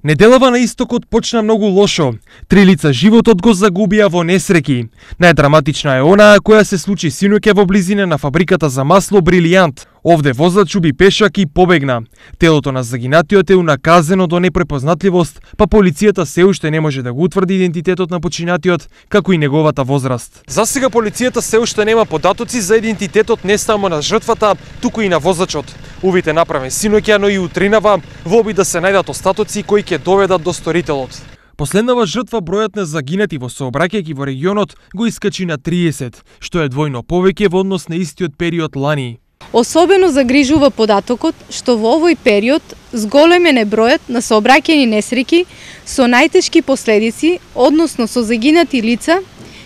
Неделава на истокот почна многу лошо. 3 лица животот го загубија во несреќи. Најдраматична е онаа која се случи синоќа во близина на фабриката за масло Брилијант. Овде возач уби пешак и побегна. Телото на загинатиот е унаказено до непрепознатливост, па полицијата се уште не може да го утврди идентитетот на починатиот, како и неговата возраст. За сега полицијата се уште нема податоци за идентитетот не само на жртвата, туку и на возачот. Увид е направен синоќа, но и утринава во обид да се најдат остатоци кои ќе доведат до сторителот. Последнава жртва бројот на загинати во сообраќајки во регионот го искачи на 30, што е двојно повеќе во однос на истиот период лани. Особено загрижува податокот што во овој период зголемен е бројот на сообраќајни несреќи со најтешки последици, односно со загинати лица,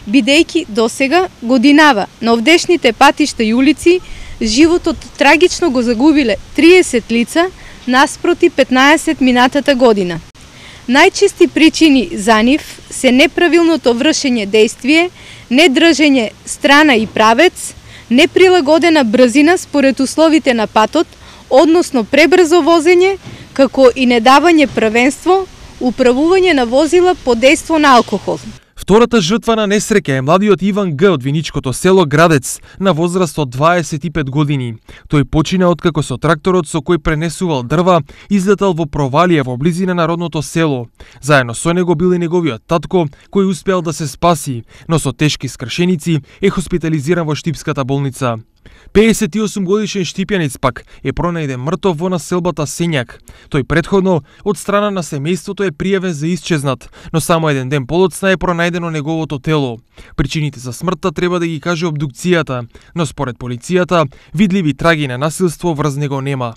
бидејќи досега годинава на овдешните патишта и улици животот трагично го загубиле 30 лица наспроти 15 минатата година. Најчести причини за нив се неправилното вршење дејствие, недржење страна и правец, неприлагодена брзина според условите на патот, односно пребрзо возење, како и недавање првенство, управување на возила под дејство на алкохол. Втората жртва на несреќа е младиот Иван Г од виничкото село Градец на возраст од 25 години. Тој почина откако со тракторот со кој пренесувал дрва излетал во провалија во близина на родното село. Заедно со него бил и неговиот татко, кој успеал да се спаси, но со тешки скршеници е хоспитализиран во Штипската болница. 58 годишен штипјанец пак е пронајден мртов во населбата Сењак. Тој претходно од страна на семејството е пријавен за исчезнат, но само еден ден подоцна е пронајдено неговото тело. Причините за смртта треба да ги каже обдукцијата, но според полицијата видливи траги на насилство врз него нема.